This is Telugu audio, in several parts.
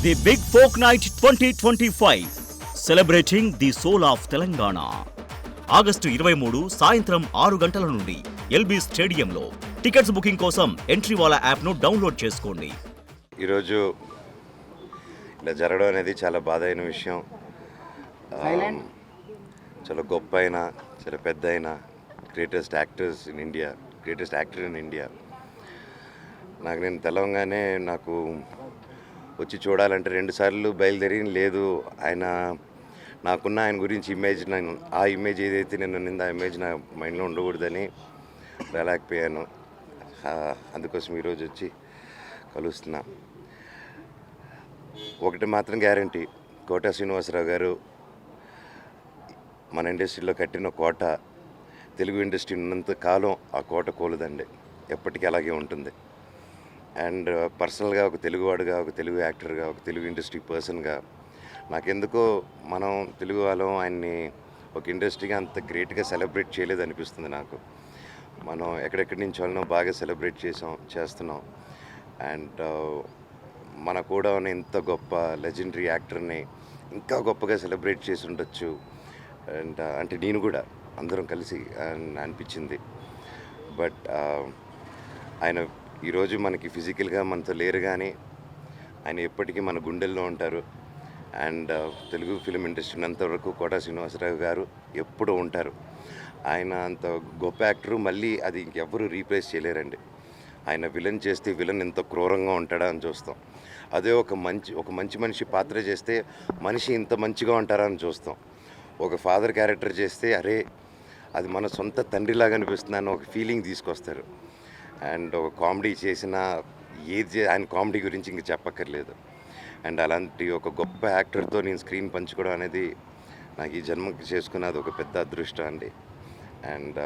The big folk night 2025 celebrating the soul of Telangana. August 23 సాయంత్రం 6 గంటల నుండి ఎల్బీ స్టేడియంలో. టికెట్స్ బుకింగ్ కోసం ఎంట్రీవాలా యాప్ను డౌన్లోడ్ చేసుకోండి. ఈరోజు ఇలా జరగడం అనేది చాలా బాధ అయిన విషయం. చాలా గొప్ప అయిన, చాలా పెద్ద అయిన గ్రేటెస్ట్ యాక్టర్ ఇన్ ఇండియా. నేను తెలవంగానే నాకు వచ్చి చూడాలంటే 2 సార్లు బయలుదేరి లేదు, ఆయన గురించి ఇమేజ్, ఆ ఇమేజ్ ఏదైతే నేను నింద ఆ ఇమేజ్ నా మైండ్లో ఉండకూడదని రాలేకపోయాను. అందుకోసం ఈరోజు వచ్చి కలుస్తున్నా. ఒకటి మాత్రం గ్యారంటీ, కోట శ్రీనివాసరావు గారు మన ఇండస్ట్రీలో కట్టిన కోట, తెలుగు ఇండస్ట్రీ ఉన్నంత కాలం ఆ కోట కోలదండి, ఎప్పటికీ అలాగే ఉంటుంది. అండ్ పర్సనల్గా ఒక తెలుగువాడుగా, ఒక తెలుగు యాక్టర్గా, ఒక తెలుగు ఇండస్ట్రీ పర్సన్గా నాకెందుకో మనం తెలుగు వాళ్ళం ఆయన్ని ఒక ఇండస్ట్రీగా అంత గ్రేట్గా సెలబ్రేట్ చేయలేదు అనిపిస్తుంది నాకు. మనం ఎక్కడెక్కడి నుంచి వాళ్ళనో బాగా సెలబ్రేట్ చేస్తున్నాం. అండ్ మన కూడా ఉన్న ఇంత గొప్ప లెజెండరీ యాక్టర్ని ఇంకా గొప్పగా సెలబ్రేట్ చేసి ఉండొచ్చు. అండ్ అంటే నేను కూడా అందరం కలిసి అనిపించింది. బట్ ఆయన ఈరోజు మనకి ఫిజికల్గా మనతో లేరు, కానీ ఆయన ఎప్పటికీ మన గుండెల్లో ఉంటారు. అండ్ తెలుగు ఫిలిం ఇండస్ట్రీ ఉన్నంతవరకు కోట శ్రీనివాసరావు గారు ఎప్పుడూ ఉంటారు. ఆయన అంత గొప్ప యాక్టరు, మళ్ళీ అది ఇంకెవ్వరూ రీప్లేస్ చేయలేరండి. ఆయన విలన్ చేస్తే విలన్ ఎంత క్రూరంగా ఉంటాడా అని చూస్తాం. అదే ఒక మంచి మనిషి పాత్ర చేస్తే మనిషి ఇంత మంచిగా ఉంటారా అని చూస్తాం. ఒక ఫాదర్ క్యారెక్టర్ చేస్తే అరే అది మన సొంత తండ్రిలాగా అనిపిస్తుంది అని ఒక ఫీలింగ్ తీసుకొస్తారు. అండ్ ఒక కామెడీ చేసిన ఆయన కామెడీ గురించి ఇంక చెప్పక్కర్లేదు. అండ్ అలాంటి ఒక గొప్ప యాక్టర్తో నేను స్క్రీన్ పంచుకోవడం అనేది నాకు ఈ జన్మకి చేసుకున్నది ఒక పెద్ద అదృష్టం అండి. అండ్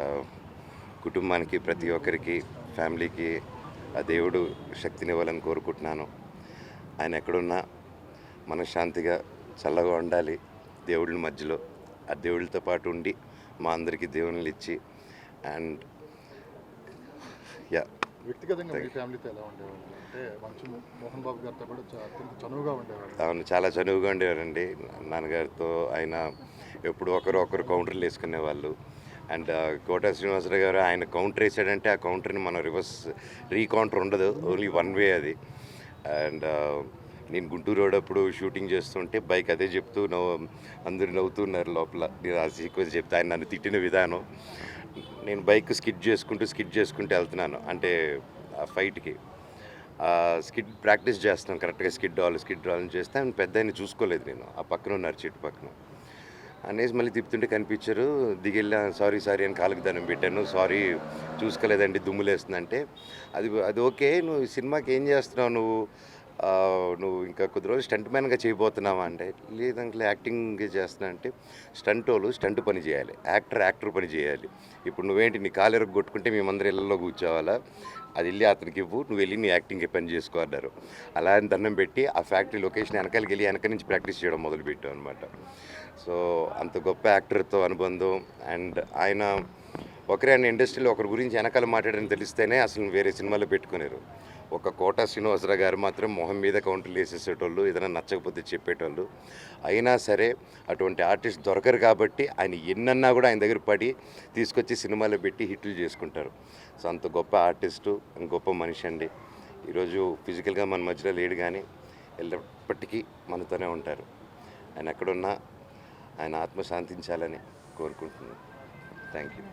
కుటుంబానికి, ప్రతి ఒక్కరికి, ఫ్యామిలీకి ఆ దేవుడు శక్తినివ్వాలని కోరుకుంటున్నాను. ఆయన ఎక్కడున్నా మనశ్శాంతిగా చల్లగా ఉండాలి దేవుళ్ళ మధ్యలో. ఆ దేవుళ్ళతో పాటు ఉండి మా అందరికీ దేవుళ్ళు ఇచ్చి. అండ్ వ్యక్తిగతంగా మీ ఫ్యామిలీతో ఎలా ఉండేవాళ్ళు? అంటే మంచు మోహన్ బాబు గారితో కూడా చనువుగా ఉండేవారు. అవును, చాలా చనువుగా ఉండేవారండి. నాన్నగారితో ఆయన ఎప్పుడు ఒకరు కౌంటర్లు వేసుకునేవాళ్ళు. అండ్ కోట శ్రీనివాసరావు గారు ఆయన కౌంటర్ వేసాడంటే ఆ కౌంటర్ని మనం రీకౌంటర్ ఉండదు, ఓన్లీ వన్ వే అది. అండ్ నేను గుంటూరు రోడ్ అప్పుడు షూటింగ్ చేస్తుంటే బైక్ అదే చెప్తూ అందరూ నవ్వుతున్నారు లోపల. నేను ఆ సీక్వెన్స్ చెప్తే ఆయన నన్ను తిట్టిన విధానం, నేను బైక్ స్కిడ్ చేసుకుంటూ వెళ్తున్నాను, అంటే ఆ ఫైట్కి స్కిడ్ ప్రాక్టీస్ చేస్తున్నాను. కరెక్ట్గా స్కిడ్ డ్రాల్ చేస్తే ఆయన పెద్ద ఆయన చూసుకోలేదు, నేను ఆ పక్కన ఉన్నారు చెట్టు పక్కన అనేసి మళ్ళీ తిప్పుతుంటే కనిపించారు. దిగెళ్ళా సారీ అని కాళ్ళకి దండం పెట్టాను. సారీ చూసుకోలేదండి, దుమ్ములేస్తుందంటే అది ఓకే, నువ్వు సినిమాకి ఏం చేస్తున్నావు, నువ్వు ఇంకా కొద్ది రోజులు స్టంట్ మ్యాన్గా చేయబోతున్నావా అంటే, లేదంటే యాక్టింగ్ చేస్తున్నా అంటే, స్టంట్ పని చేయాలి, యాక్టర్ పని చేయాలి. ఇప్పుడు నువ్వేంటి నీ కాలు కొట్టుకుంటే మేమందరం ఇళ్ళలో కూర్చోవాలా, అది వెళ్ళి అతనికి ఇవ్వు, నువ్వు వెళ్ళి నీ యాక్టింగ్ పని చేసుకో అన్నారు. అలా అని దండం పెట్టి ఆ ఫ్యాక్టరీ లొకేషన్ వెనక నుంచి ప్రాక్టీస్ చేయడం మొదలుపెట్టాం అనమాట. సో అంత గొప్ప యాక్టర్తో అనుబంధం. అండ్ ఆయన ఇండస్ట్రీలో ఒకరి గురించి వెనకాల మాట్లాడని తెలిస్తేనే అసలు వేరే సినిమాలో పెట్టుకునేరు. ఒక కోట శ్రీనివాసరావు గారు మాత్రం మొహం మీద కౌంటర్లు వేసేసేటోళ్ళు, ఏదైనా నచ్చకపోతే చెప్పేటోళ్ళు. అయినా సరే అటువంటి ఆర్టిస్ట్ దొరకరు కాబట్టి ఆయన ఎన్నన్నా కూడా ఆయన దగ్గర పడి తీసుకొచ్చి సినిమాలో పెట్టి హిట్లు చేసుకుంటారు. సో అంత గొప్ప ఆర్టిస్టు, గొప్ప మనిషి అండి. ఈరోజు ఫిజికల్గా మన మధ్యలో లేడు, కానీ ఎప్పటికీ మనతోనే ఉంటారు. ఆయన ఎక్కడున్నా ఆయన ఆత్మ శాంతించాలని కోరుకుంటున్నాను. Thank you.